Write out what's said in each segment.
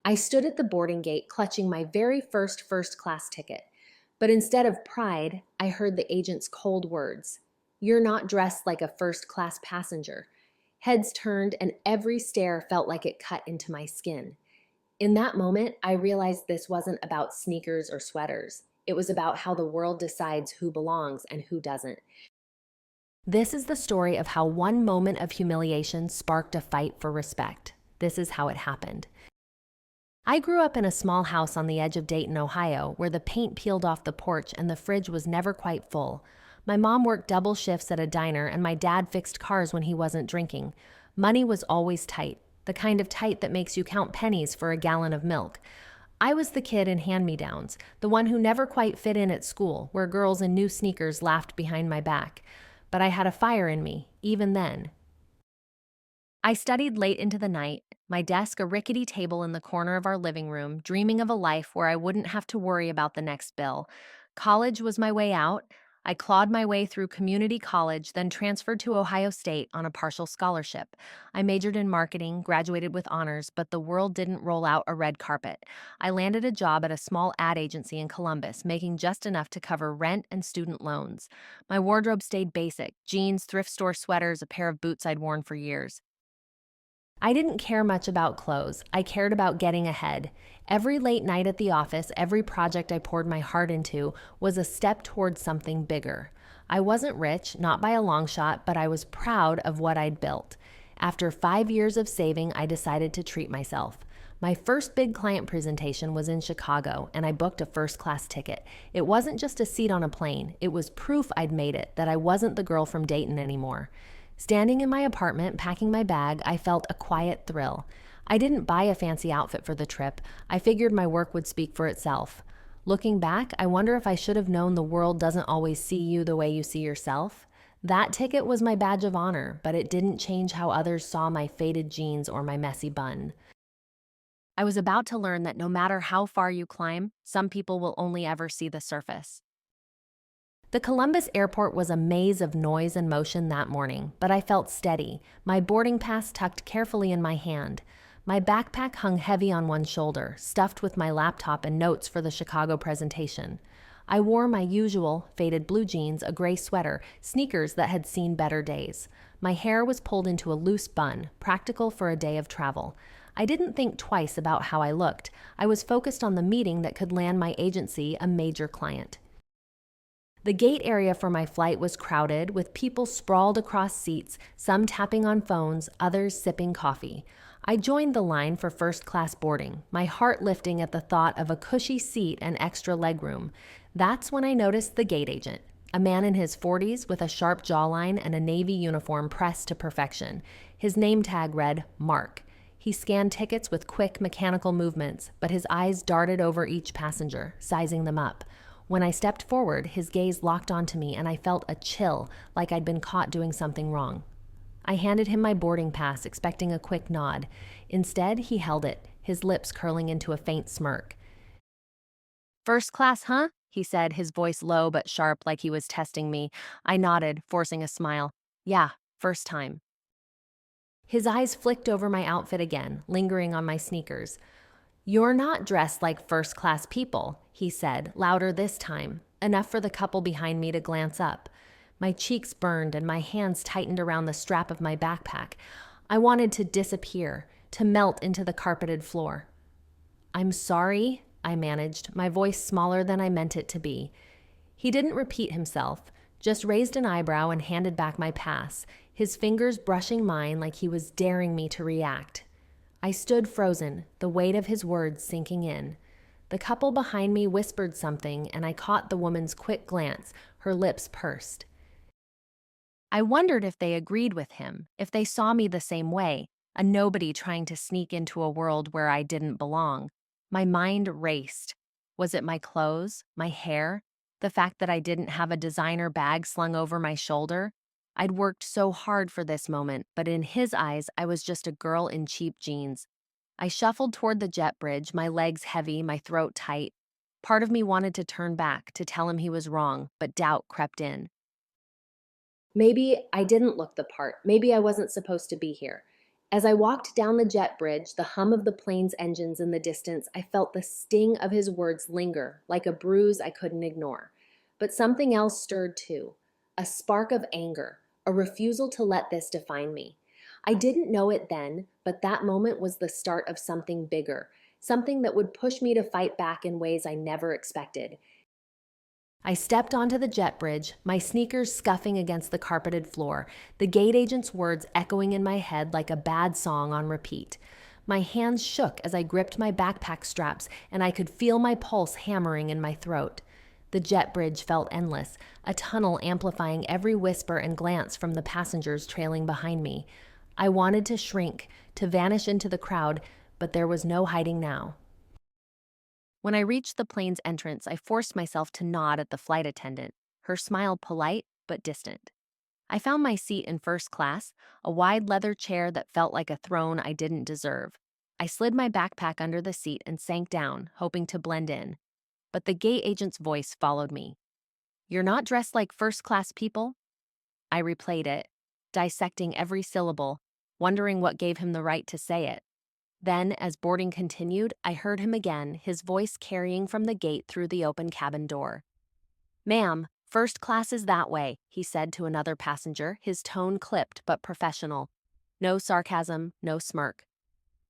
I stood at the boarding gate clutching my very first class ticket. But instead of pride, I heard the agent's cold words. You're not dressed like a first class passenger. Heads turned, and every stare felt like it cut into my skin. In that moment, I realized this wasn't about sneakers or sweaters. It was about how the world decides who belongs and who doesn't. This is the story of how one moment of humiliation sparked a fight for respect. This is how it happened. I grew up in a small house on the edge of Dayton, Ohio, where the paint peeled off the porch and the fridge was never quite full. My mom worked double shifts at a diner, and my dad fixed cars when he wasn't drinking. Money was always tight, the kind of tight that makes you count pennies for a gallon of milk. I was the kid in hand-me-downs, the one who never quite fit in at school, where girls in new sneakers laughed behind my back. But I had a fire in me, even then. I studied late into the night, my desk a rickety table in the corner of our living room, dreaming of a life where I wouldn't have to worry about the next bill. College was my way out. I clawed my way through community college, then transferred to Ohio State on a partial scholarship. I majored in marketing, graduated with honors, but the world didn't roll out a red carpet. I landed a job at a small ad agency in Columbus, making just enough to cover rent and student loans. My wardrobe stayed basic: jeans, thrift store sweaters, a pair of boots I'd worn for years. I didn't care much about clothes. I cared about getting ahead. Every late night at the office, every project I poured my heart into was a step towards something bigger. I wasn't rich, not by a long shot, but I was proud of what I'd built. After 5 years of saving, I decided to treat myself. My first big client presentation was in Chicago, and I booked a first-class ticket. It wasn't just a seat on a plane. It was proof I'd made it, that I wasn't the girl from Dayton anymore. Standing in my apartment, packing my bag, I felt a quiet thrill. I didn't buy a fancy outfit for the trip. I figured my work would speak for itself. Looking back, I wonder if I should have known the world doesn't always see you the way you see yourself. That ticket was my badge of honor, but it didn't change how others saw my faded jeans or my messy bun. I was about to learn that no matter how far you climb, some people will only ever see the surface. The Columbus airport was a maze of noise and motion that morning, but I felt steady, my boarding pass tucked carefully in my hand. My backpack hung heavy on one shoulder, stuffed with my laptop and notes for the Chicago presentation. I wore my usual faded blue jeans, a gray sweater, sneakers that had seen better days. My hair was pulled into a loose bun, practical for a day of travel. I didn't think twice about how I looked. I was focused on the meeting that could land my agency a major client. The gate area for my flight was crowded, with people sprawled across seats, some tapping on phones, others sipping coffee. I joined the line for first-class boarding, my heart lifting at the thought of a cushy seat and extra legroom. That's when I noticed the gate agent, a man in his 40s with a sharp jawline and a Navy uniform pressed to perfection. His name tag read, Mark. He scanned tickets with quick mechanical movements, but his eyes darted over each passenger, sizing them up. When I stepped forward, his gaze locked onto me, and I felt a chill, like I'd been caught doing something wrong. I handed him my boarding pass, expecting a quick nod. Instead, he held it, his lips curling into a faint smirk. "First class, huh?" he said, his voice low but sharp, like he was testing me. I nodded, forcing a smile. "Yeah, first time." His eyes flicked over my outfit again, lingering on my sneakers. "You're not dressed like first-class people," he said, louder this time, enough for the couple behind me to glance up. My cheeks burned and my hands tightened around the strap of my backpack. I wanted to disappear, to melt into the carpeted floor. "I'm sorry," I managed, my voice smaller than I meant it to be. He didn't repeat himself, just raised an eyebrow and handed back my pass, his fingers brushing mine like he was daring me to react. I stood frozen, the weight of his words sinking in. The couple behind me whispered something, and I caught the woman's quick glance, her lips pursed. I wondered if they agreed with him, if they saw me the same way, a nobody trying to sneak into a world where I didn't belong. My mind raced. Was it my clothes, my hair, the fact that I didn't have a designer bag slung over my shoulder? I'd worked so hard for this moment, but in his eyes, I was just a girl in cheap jeans. I shuffled toward the jet bridge, my legs heavy, my throat tight. Part of me wanted to turn back, to tell him he was wrong, but doubt crept in. Maybe I didn't look the part. Maybe I wasn't supposed to be here. As I walked down the jet bridge, the hum of the plane's engines in the distance, I felt the sting of his words linger, like a bruise I couldn't ignore. But something else stirred too, a spark of anger, a refusal to let this define me. I didn't know it then, but that moment was the start of something bigger, something that would push me to fight back in ways I never expected. I stepped onto the jet bridge, my sneakers scuffing against the carpeted floor, the gate agent's words echoing in my head like a bad song on repeat. My hands shook as I gripped my backpack straps, and I could feel my pulse hammering in my throat. The jet bridge felt endless, a tunnel amplifying every whisper and glance from the passengers trailing behind me. I wanted to shrink, to vanish into the crowd, but there was no hiding now. When I reached the plane's entrance, I forced myself to nod at the flight attendant, her smile polite but distant. I found my seat in first class, a wide leather chair that felt like a throne I didn't deserve. I slid my backpack under the seat and sank down, hoping to blend in. But the gate agent's voice followed me. "You're not dressed like first-class people?" I replayed it, dissecting every syllable, wondering what gave him the right to say it. Then, as boarding continued, I heard him again, his voice carrying from the gate through the open cabin door. "Ma'am, first class is that way," he said to another passenger, his tone clipped but professional. No sarcasm, no smirk.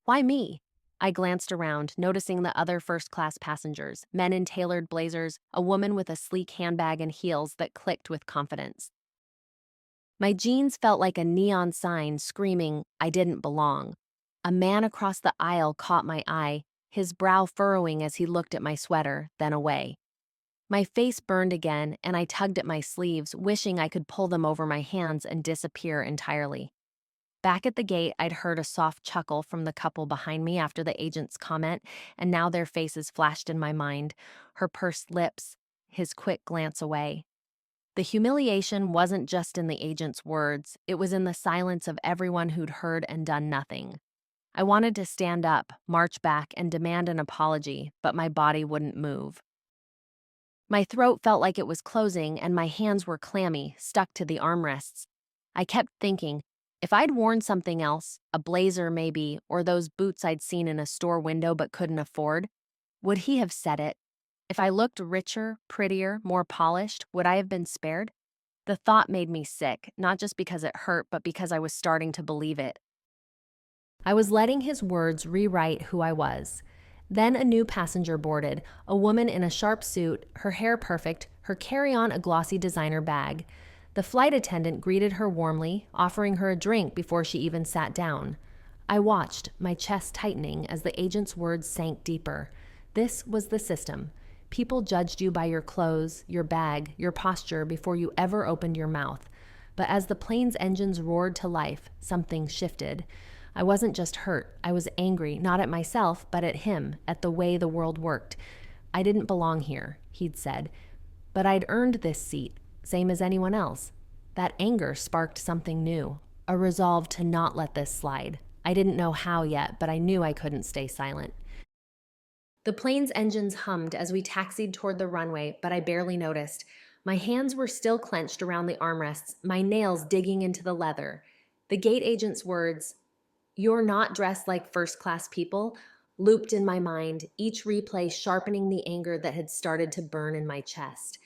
"Why me?" I glanced around, noticing the other first-class passengers, men in tailored blazers, a woman with a sleek handbag and heels that clicked with confidence. My jeans felt like a neon sign screaming, "I didn't belong." A man across the aisle caught my eye, his brow furrowing as he looked at my sweater, then away. My face burned again, and I tugged at my sleeves, wishing I could pull them over my hands and disappear entirely. Back at the gate, I'd heard a soft chuckle from the couple behind me after the agent's comment, and now their faces flashed in my mind, her pursed lips, his quick glance away. The humiliation wasn't just in the agent's words, it was in the silence of everyone who'd heard and done nothing. I wanted to stand up, march back, and demand an apology, but my body wouldn't move. My throat felt like it was closing, and my hands were clammy, stuck to the armrests. I kept thinking, if I'd worn something else, a blazer maybe, or those boots I'd seen in a store window but couldn't afford, would he have said it? If I looked richer, prettier, more polished, would I have been spared? The thought made me sick, not just because it hurt, but because I was starting to believe it. I was letting his words rewrite who I was. Then a new passenger boarded, a woman in a sharp suit, her hair perfect, her carry-on a glossy designer bag. The flight attendant greeted her warmly, offering her a drink before she even sat down. I watched, my chest tightening as the agent's words sank deeper. This was the system. People judged you by your clothes, your bag, your posture before you ever opened your mouth. But as the plane's engines roared to life, something shifted. I wasn't just hurt. I was angry, not at myself, but at him, at the way the world worked. I didn't belong here, he'd said. But I'd earned this seat, same as anyone else. That anger sparked something new, a resolve to not let this slide. I didn't know how yet, but I knew I couldn't stay silent. The plane's engines hummed as we taxied toward the runway, but I barely noticed. My hands were still clenched around the armrests, my nails digging into the leather. The gate agent's words, "You're not dressed like first-class people," looped in my mind, each replay sharpening the anger that had started to burn in my chest.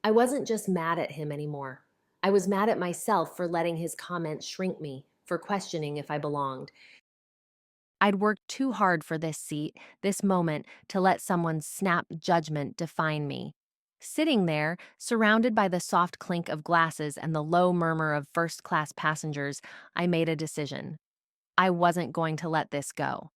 I wasn't just mad at him anymore. I was mad at myself for letting his comments shrink me, for questioning if I belonged. I'd worked too hard for this seat, this moment, to let someone's snap judgment define me. Sitting there, surrounded by the soft clink of glasses and the low murmur of first-class passengers, I made a decision. I wasn't going to let this go.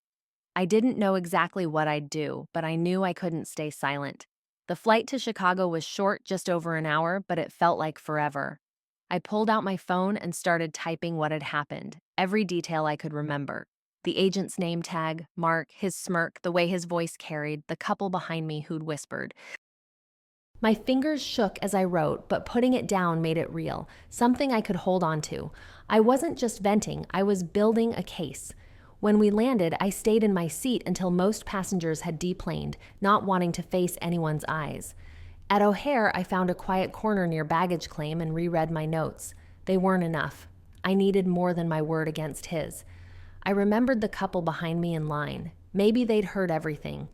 I didn't know exactly what I'd do, but I knew I couldn't stay silent. The flight to Chicago was short, just over an hour, but it felt like forever. I pulled out my phone and started typing what had happened, every detail I could remember. The agent's name tag, Mark, his smirk, the way his voice carried, the couple behind me who'd whispered. My fingers shook as I wrote, but putting it down made it real, something I could hold on to. I wasn't just venting, I was building a case. When we landed, I stayed in my seat until most passengers had deplaned, not wanting to face anyone's eyes. At O'Hare, I found a quiet corner near baggage claim and reread my notes. They weren't enough. I needed more than my word against his. I remembered the couple behind me in line. Maybe they'd heard everything.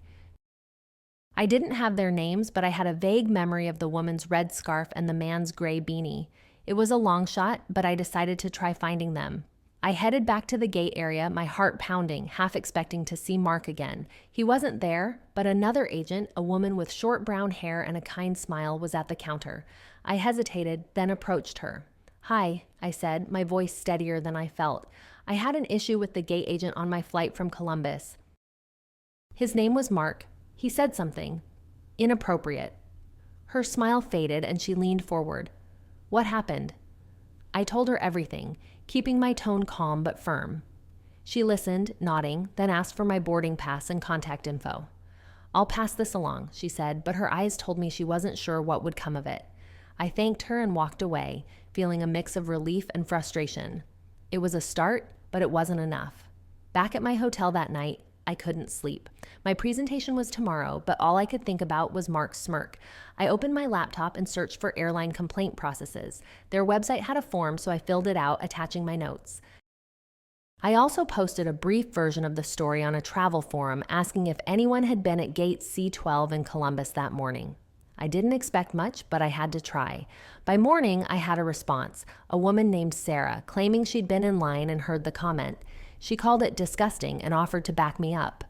I didn't have their names, but I had a vague memory of the woman's red scarf and the man's gray beanie. It was a long shot, but I decided to try finding them. I headed back to the gate area, my heart pounding, half expecting to see Mark again. He wasn't there, but another agent, a woman with short brown hair and a kind smile, was at the counter. I hesitated, then approached her. "Hi," I said, my voice steadier than I felt. I had an issue with the gate agent on my flight from Columbus. His name was Mark. He said something inappropriate. Her smile faded and she leaned forward. "What happened?" I told her everything, keeping my tone calm but firm. She listened, nodding, then asked for my boarding pass and contact info. "I'll pass this along," she said, but her eyes told me she wasn't sure what would come of it. I thanked her and walked away, feeling a mix of relief and frustration. It was a start, but it wasn't enough. Back at my hotel that night, I couldn't sleep. My presentation was tomorrow, but all I could think about was Mark's smirk. I opened my laptop and searched for airline complaint processes. Their website had a form, so I filled it out, attaching my notes. I also posted a brief version of the story on a travel forum asking if anyone had been at gate C12 in Columbus that morning. I didn't expect much, but I had to try. By morning, I had a response, a woman named Sarah, claiming she'd been in line and heard the comment. She called it disgusting and offered to back me up.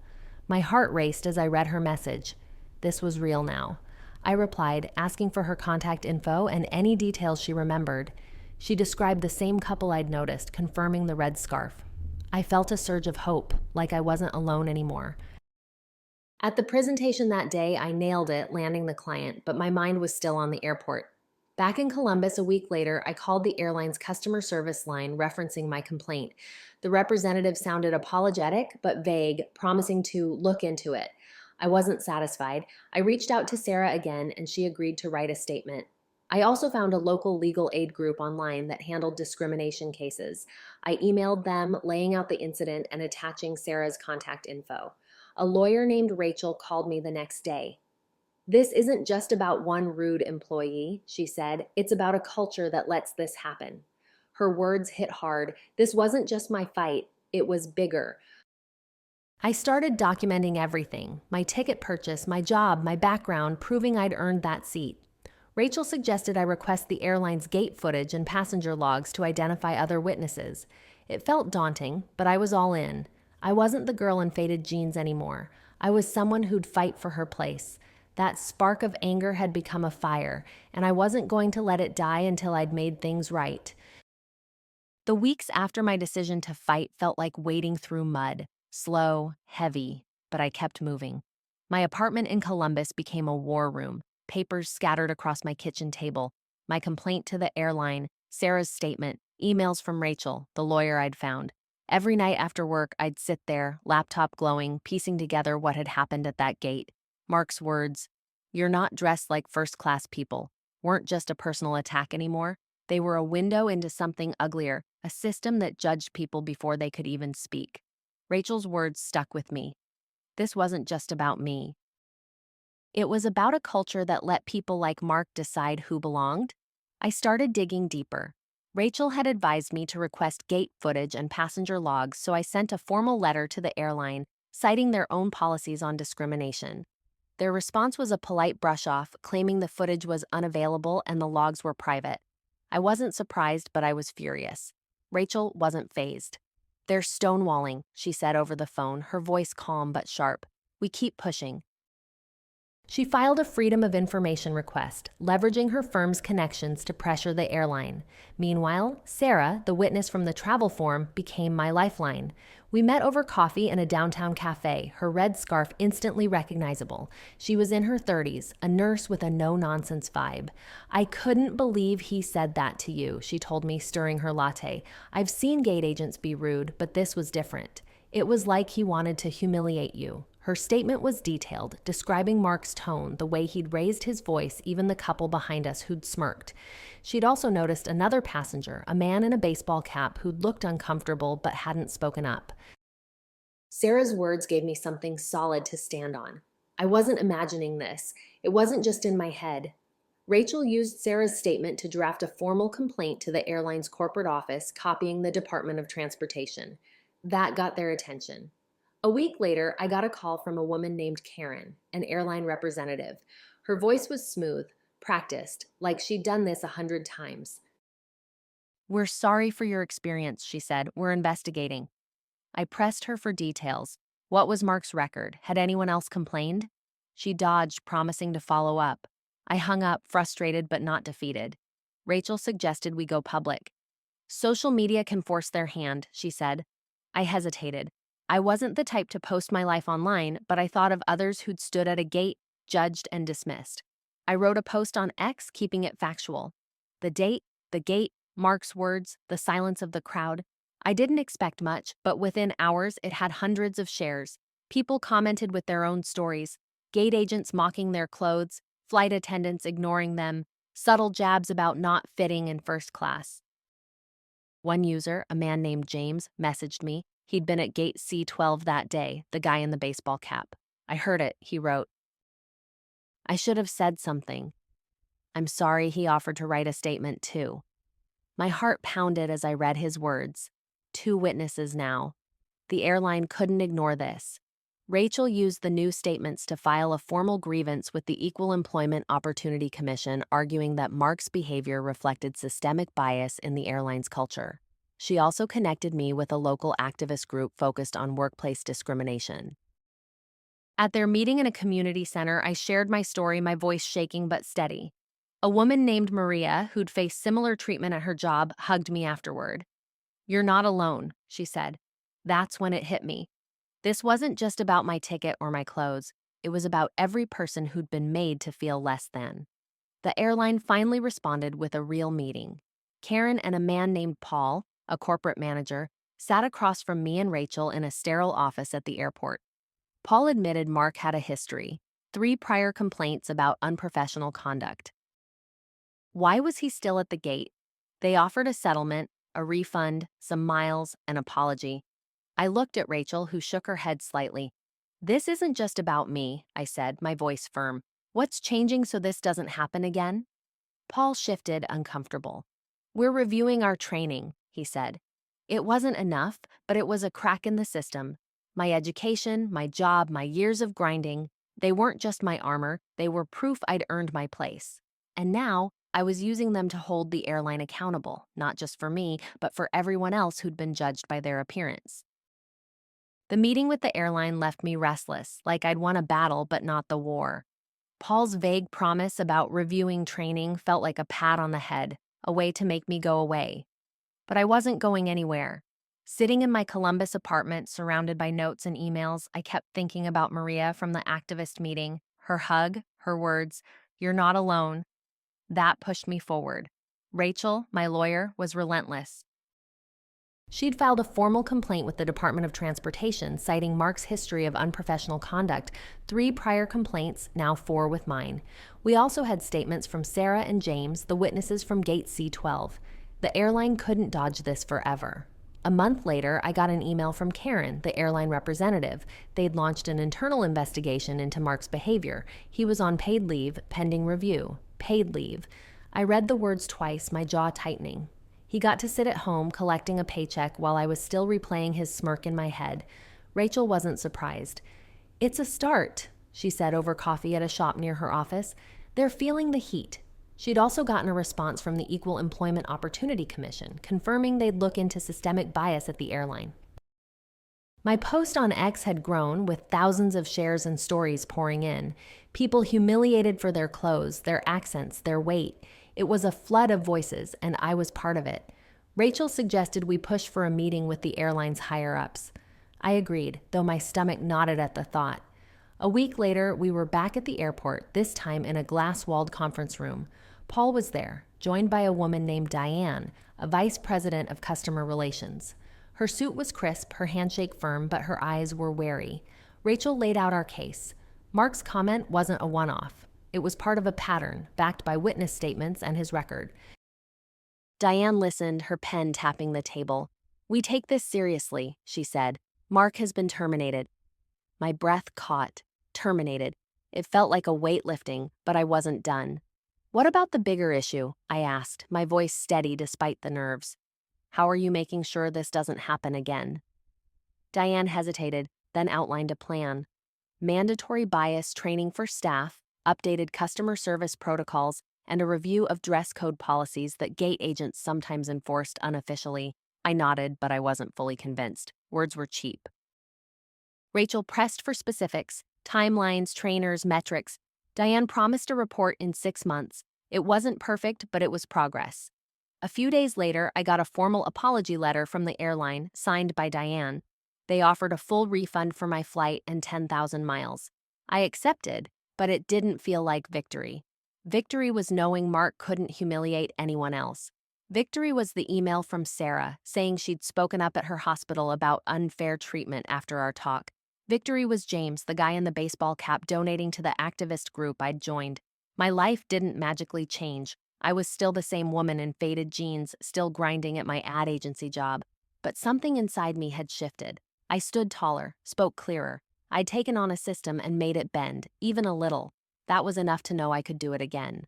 My heart raced as I read her message. This was real now. I replied, asking for her contact info and any details she remembered. She described the same couple I'd noticed, confirming the red scarf. I felt a surge of hope, like I wasn't alone anymore. At the presentation that day, I nailed it, landing the client, but my mind was still on the airport. Back in Columbus a week later, I called the airline's customer service line referencing my complaint. The representative sounded apologetic but vague, promising to look into it. I wasn't satisfied. I reached out to Sarah again, and she agreed to write a statement. I also found a local legal aid group online that handled discrimination cases. I emailed them, laying out the incident and attaching Sarah's contact info. A lawyer named Rachel called me the next day. "This isn't just about one rude employee," she said. "It's about a culture that lets this happen." Her words hit hard. This wasn't just my fight. It was bigger. I started documenting everything, my ticket purchase, my job, my background, proving I'd earned that seat. Rachel suggested I request the airline's gate footage and passenger logs to identify other witnesses. It felt daunting, but I was all in. I wasn't the girl in faded jeans anymore. I was someone who'd fight for her place. That spark of anger had become a fire, and I wasn't going to let it die until I'd made things right. The weeks after my decision to fight felt like wading through mud, slow, heavy, but I kept moving. My apartment in Columbus became a war room, papers scattered across my kitchen table, my complaint to the airline, Sarah's statement, emails from Rachel, the lawyer I'd found. Every night after work, I'd sit there, laptop glowing, piecing together what had happened at that gate. Mark's words, "You're not dressed like first-class people," weren't just a personal attack anymore. They were a window into something uglier, a system that judged people before they could even speak. Rachel's words stuck with me. This wasn't just about me. It was about a culture that let people like Mark decide who belonged. I started digging deeper. Rachel had advised me to request gate footage and passenger logs, so I sent a formal letter to the airline, citing their own policies on discrimination. Their response was a polite brush-off, claiming the footage was unavailable and the logs were private. I wasn't surprised, but I was furious. Rachel wasn't fazed. "They're stonewalling," she said over the phone, her voice calm but sharp. "We keep pushing." She filed a Freedom of Information request, leveraging her firm's connections to pressure the airline. Meanwhile, Sarah, the witness from the travel forum, became my lifeline. We met over coffee in a downtown cafe, her red scarf instantly recognizable. She was in her 30s, a nurse with a no-nonsense vibe. "I couldn't believe he said that to you," she told me, stirring her latte. "I've seen gate agents be rude, but this was different. It was like he wanted to humiliate you." Her statement was detailed, describing Mark's tone, the way he'd raised his voice, even the couple behind us who'd smirked. She'd also noticed another passenger, a man in a baseball cap who'd looked uncomfortable but hadn't spoken up. Sarah's words gave me something solid to stand on. I wasn't imagining this. It wasn't just in my head. Rachel used Sarah's statement to draft a formal complaint to the airline's corporate office, copying the Department of Transportation. That got their attention. A week later, I got a call from a woman named Karen, an airline representative. Her voice was smooth, practiced, like she'd done this 100 times. "We're sorry for your experience," she said. "We're investigating." I pressed her for details. What was Mark's record? Had anyone else complained? She dodged, promising to follow up. I hung up, frustrated but not defeated. Rachel suggested we go public. "Social media can force their hand," she said. I hesitated. I wasn't the type to post my life online, but I thought of others who'd stood at a gate, judged and dismissed. I wrote a post on X, keeping it factual. The date, the gate, Mark's words, the silence of the crowd. I didn't expect much, but within hours it had hundreds of shares. People commented with their own stories, gate agents mocking their clothes, flight attendants ignoring them, subtle jabs about not fitting in first class. One user, a man named James, messaged me. He'd been at gate C12 that day, the guy in the baseball cap. "I heard it," he wrote. I should have said something. "I'm sorry," he offered to write a statement too. My heart pounded as I read his words. 2 witnesses now. The airline couldn't ignore this. Rachel used the new statements to file a formal grievance with the Equal Employment Opportunity Commission, arguing that Mark's behavior reflected systemic bias in the airline's culture. She also connected me with a local activist group focused on workplace discrimination. At their meeting in a community center, I shared my story, my voice shaking but steady. A woman named Maria, who'd faced similar treatment at her job, hugged me afterward. "You're not alone," she said. That's when it hit me. This wasn't just about my ticket or my clothes. It was about every person who'd been made to feel less than. The airline finally responded with a real meeting. Karen and a man named Paul, a corporate manager, sat across from me and Rachel in a sterile office at the airport. Paul admitted Mark had a history, 3 prior complaints about unprofessional conduct. Why was he still at the gate? They offered a settlement, a refund, some miles, an apology. I looked at Rachel, who shook her head slightly. "This isn't just about me," I said, my voice firm. "What's changing so this doesn't happen again?" Paul shifted, uncomfortable. "We're reviewing our training," he said. It wasn't enough, but it was a crack in the system. My education, my job, my years of grinding, they weren't just my armor, they were proof I'd earned my place. And now, I was using them to hold the airline accountable, not just for me, but for everyone else who'd been judged by their appearance. The meeting with the airline left me restless, like I'd won a battle but not the war. Paul's vague promise about reviewing training felt like a pat on the head, a way to make me go away. But I wasn't going anywhere. Sitting in my Columbus apartment, surrounded by notes and emails, I kept thinking about Maria from the activist meeting, her hug, her words, "You're not alone." That pushed me forward. Rachel, my lawyer, was relentless. She'd filed a formal complaint with the Department of Transportation, citing Mark's history of unprofessional conduct, 3 prior complaints, now 4 with mine. We also had statements from Sarah and James, the witnesses from Gate C12. The airline couldn't dodge this forever. A month later, I got an email from Karen, the airline representative. They'd launched an internal investigation into Mark's behavior. He was on paid leave, pending review. Paid leave. I read the words twice, my jaw tightening. He got to sit at home collecting a paycheck while I was still replaying his smirk in my head. Rachel wasn't surprised. "It's a start," she said over coffee at a shop near her office. "They're feeling the heat." She'd also gotten a response from the Equal Employment Opportunity Commission, confirming they'd look into systemic bias at the airline. My post on X had grown, with thousands of shares and stories pouring in. People humiliated for their clothes, their accents, their weight. It was a flood of voices, and I was part of it. Rachel suggested we push for a meeting with the airline's higher-ups. I agreed, though my stomach knotted at the thought. A week later, we were back at the airport, this time in a glass-walled conference room. Paul was there, joined by a woman named Diane, a vice president of customer relations. Her suit was crisp, her handshake firm, but her eyes were wary. Rachel laid out our case. Mark's comment wasn't a one-off. It was part of a pattern, backed by witness statements and his record. Diane listened, her pen tapping the table. "We take this seriously," she said. "Mark has been terminated." My breath caught. Terminated. It felt like a weight lifting, but I wasn't done. "What about the bigger issue?" I asked, my voice steady despite the nerves. "How are you making sure this doesn't happen again?" Diane hesitated, then outlined a plan. Mandatory bias training for staff, updated customer service protocols, and a review of dress code policies that gate agents sometimes enforced unofficially. I nodded, but I wasn't fully convinced. Words were cheap. Rachel pressed for specifics, timelines, trainers, metrics. Diane promised a report in 6 months. It wasn't perfect, but it was progress. A few days later, I got a formal apology letter from the airline, signed by Diane. They offered a full refund for my flight and 10,000 miles. I accepted, but it didn't feel like victory. Victory was knowing Mark couldn't humiliate anyone else. Victory was the email from Sarah saying she'd spoken up at her hospital about unfair treatment after our talk. Victory was James, the guy in the baseball cap, donating to the activist group I'd joined. My life didn't magically change. I was still the same woman in faded jeans, still grinding at my ad agency job. But something inside me had shifted. I stood taller, spoke clearer. I'd taken on a system and made it bend, even a little. That was enough to know I could do it again.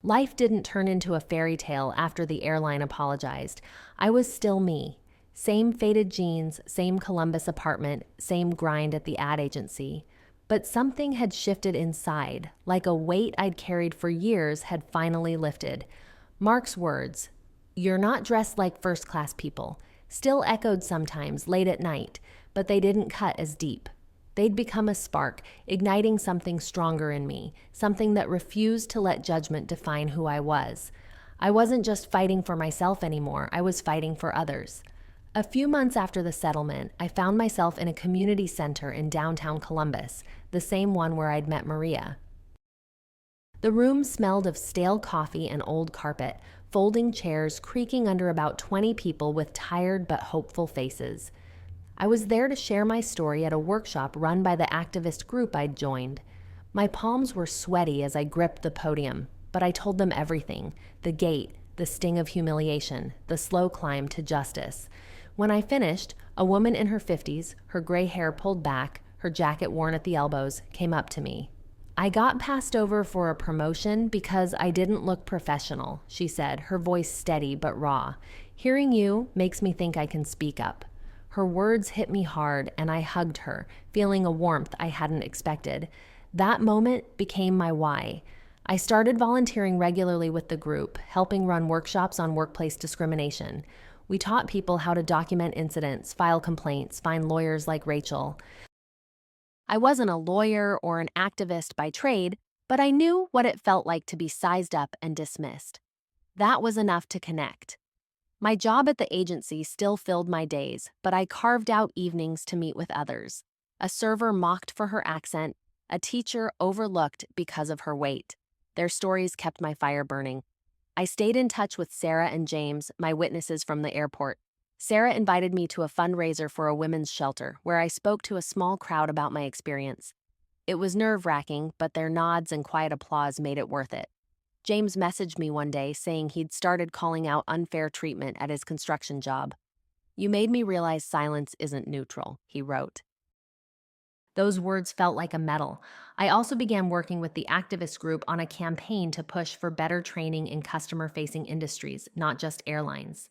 Life didn't turn into a fairy tale after the airline apologized. I was still me. Same faded jeans, same Columbus apartment, same grind at the ad agency. But something had shifted inside, like a weight I'd carried for years had finally lifted. Mark's words, "You're not dressed like first-class people," still echoed sometimes late at night, but they didn't cut as deep. They'd become a spark, igniting something stronger in me, something that refused to let judgment define who I was. I wasn't just fighting for myself anymore, I was fighting for others. A few months after the settlement, I found myself in a community center in downtown Columbus, the same one where I'd met Maria. The room smelled of stale coffee and old carpet, folding chairs creaking under about 20 people with tired but hopeful faces. I was there to share my story at a workshop run by the activist group I'd joined. My palms were sweaty as I gripped the podium, but I told them everything: the gate, the sting of humiliation, the slow climb to justice. When I finished, a woman in her 50s, her gray hair pulled back, her jacket worn at the elbows, came up to me. "I got passed over for a promotion because I didn't look professional," she said, her voice steady but raw. "Hearing you makes me think I can speak up." Her words hit me hard, and I hugged her, feeling a warmth I hadn't expected. That moment became my why. I started volunteering regularly with the group, helping run workshops on workplace discrimination. We taught people how to document incidents, file complaints, find lawyers like Rachel. I wasn't a lawyer or an activist by trade, but I knew what it felt like to be sized up and dismissed. That was enough to connect. My job at the agency still filled my days, but I carved out evenings to meet with others. A server mocked for her accent, a teacher overlooked because of her weight. Their stories kept my fire burning. I stayed in touch with Sarah and James, my witnesses from the airport. Sarah invited me to a fundraiser for a women's shelter, where I spoke to a small crowd about my experience. It was nerve-wracking, but their nods and quiet applause made it worth it. James messaged me one day saying he'd started calling out unfair treatment at his construction job. "You made me realize silence isn't neutral," he wrote. Those words felt like a medal. I also began working with the activist group on a campaign to push for better training in customer-facing industries, not just airlines.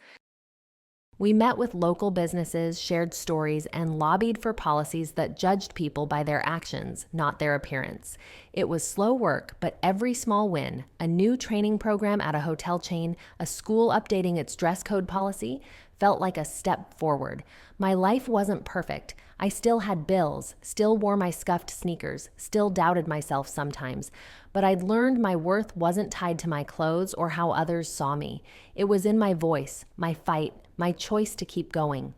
We met with local businesses, shared stories, and lobbied for policies that judged people by their actions, not their appearance. It was slow work, but every small win, a new training program at a hotel chain, a school updating its dress code policy, felt like a step forward. My life wasn't perfect. I still had bills, still wore my scuffed sneakers, still doubted myself sometimes. But I'd learned my worth wasn't tied to my clothes or how others saw me. It was in my voice, my fight, my choice to keep going.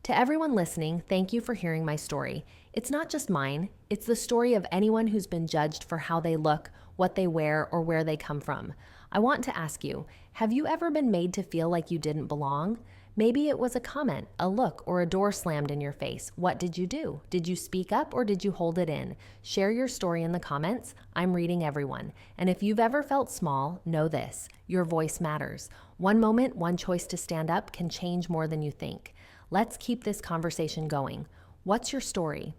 To everyone listening, thank you for hearing my story. It's not just mine, it's the story of anyone who's been judged for how they look, what they wear, or where they come from. I want to ask you, have you ever been made to feel like you didn't belong? Maybe it was a comment, a look, or a door slammed in your face. What did you do? Did you speak up or did you hold it in? Share your story in the comments. I'm reading everyone. And if you've ever felt small, know this: your voice matters. One moment, one choice to stand up can change more than you think. Let's keep this conversation going. What's your story?